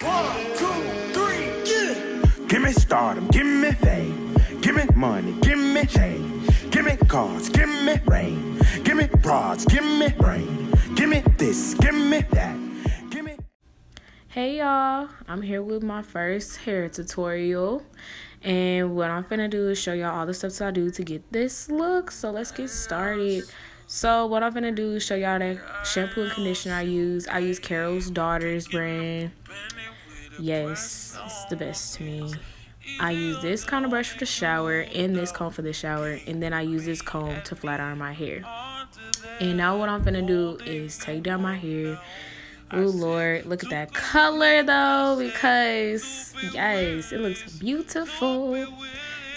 1, 2, 3, yeah. Give me stardom, give me fame, give me money, give me change, give me cars, give me rain, give me broads, give me brain, give me this, give me that, give me. Hey y'all, I'm here with my first hair tutorial, and what I'm finna do is show y'all all the steps I do to get this look. So let's get started. So what I'm finna do is show y'all that shampoo and conditioner I use. I use Carol's Daughters brand. Yes, it's the best to me. I use this kind of brush for the shower and this comb for the shower, and then I use this comb to flat iron my hair. And now what I'm finna do is take down my hair. Oh Lord, look at that color though, because yes, it looks beautiful.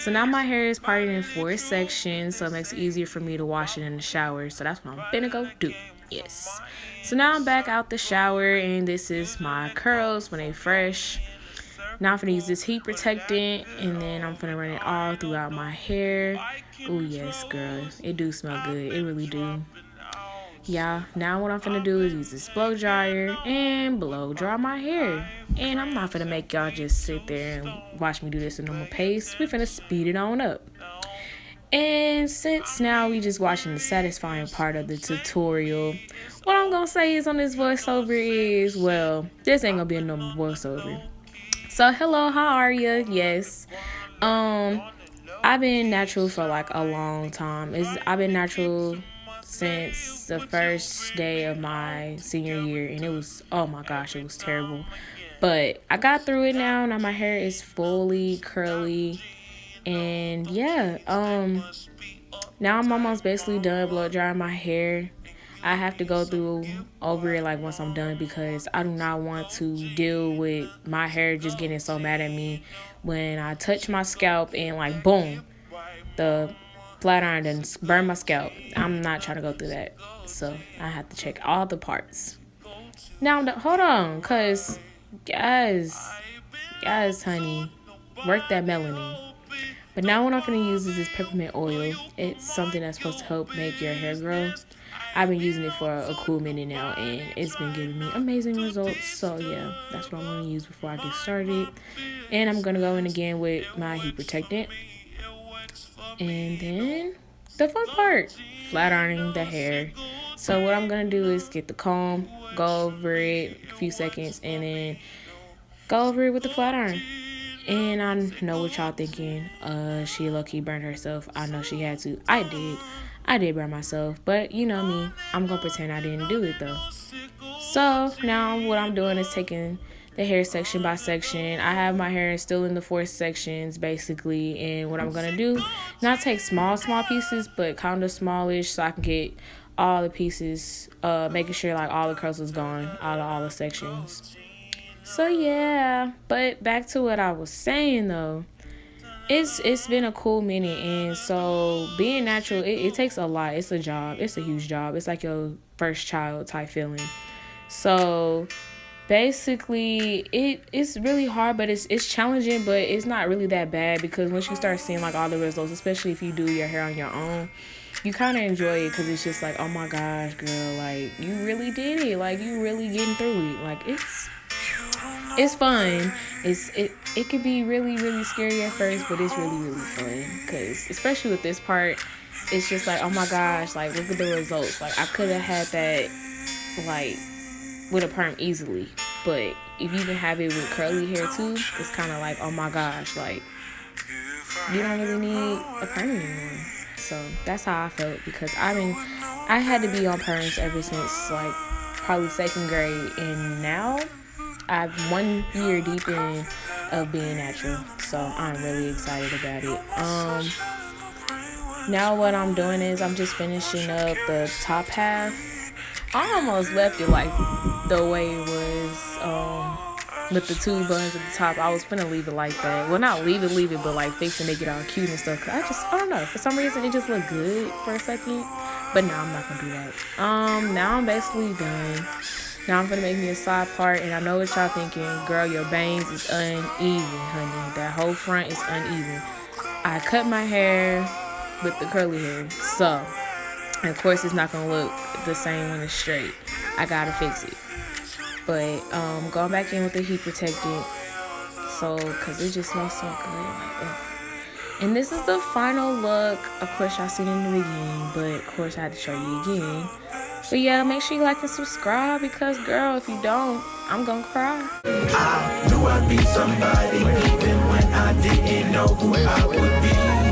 So now my hair is parted in 4 sections, so it makes it easier for me to wash it in the shower. So that's what I'm finna go do. Yes. So now I'm back out the shower, and this is my curls when they fresh. Now I'm finna use this heat protectant, and then I'm finna run it all throughout my hair. Oh yes, girl, it do smell good. It really do. Yeah, now what I'm finna do is use this blow dryer and blow dry my hair. And I'm not finna make y'all just sit there and watch me do this at normal pace. We finna speed it on up. And since now we just watching the satisfying part of the tutorial, what I'm gonna say is on this voiceover is, well, this ain't gonna be a normal voiceover. So hello, how are ya? Yes. I've been natural for like a long time. I've been natural since the first day of my senior year, and it was, oh my gosh, it was terrible. But I got through it now. Now my hair is fully curly, and yeah, now I'm almost basically done blow drying my hair. I have to go through over it like once I'm done, because I do not want to deal with my hair just getting so mad at me when I touch my scalp and like boom, the flat iron didn't burn my scalp. I'm not trying to go through that, so I have to check all the parts. Now hold on, cause yes, honey, work that melanin. But now what I'm gonna use is this peppermint oil. It's something that's supposed to help make your hair grow. I've been using it for a cool minute now, and it's been giving me amazing results. So yeah, that's what I'm gonna use before I get started. And I'm gonna go in again with my heat protectant. And then the fun part, flat ironing the hair. So what I'm gonna do is get the comb, go over it a few seconds, and then go over it with the flat iron. And I know what y'all thinking. She low-key burned herself. I know she had to. I did burn myself, but you know me, I'm gonna pretend I didn't do it though. So now what I'm doing is taking the hair section by section. I have my hair still in the 4 sections basically, and what I'm gonna do, not take small pieces, but kind of smallish, so I can get all the pieces, making sure like all the curls is gone out of all the sections. So yeah, but back to what I was saying though. It's been a cool minute, and so being natural, it takes a lot. It's a job. It's a huge job. It's like your first child type feeling. So basically it's really hard, but it's challenging, but it's not really that bad, because once you start seeing like all the results, especially if you do your hair on your own, you kind of enjoy it, because it's just like, oh my gosh, girl, like you really did it, like you really getting through it. Like it's fun. It could be really scary at first, but it's really fun, because especially with this part, it's just like, oh my gosh, like look at the results. Like I could have had that like with a perm easily, but if you can have it with curly hair too, it's kind of like, oh my gosh, like you don't really need a perm anymore. So that's how I felt, because I had to be on perms ever since like probably 2nd grade, and now I'm 1 year deep in of being natural, so I'm really excited about it. Now what I'm doing is I'm just finishing up the top half. I almost left it like the way it was, with the 2 buns at the top. I was gonna leave it like that. Well, not leave it, but like fix and make it all cute and stuff. Cause I don't know, for some reason it just looked good for a second. But no, I'm not gonna do that. Now I'm basically done. Now I'm gonna make me a side part, and I know what y'all thinking, girl, your bangs is uneven, honey. That whole front is uneven. I cut my hair with the curly hair, so and of course it's not gonna look the same when it's straight. I gotta fix it. But going back in with the heat protectant, so because it just smells so good. Like, ugh. And this is the final look. Of course, y'all seen it in the beginning, but of course I had to show you again. But yeah, make sure you like and subscribe, because girl, if you don't, I'm gonna cry. I knew I'd be somebody, even when I didn't know who I would be.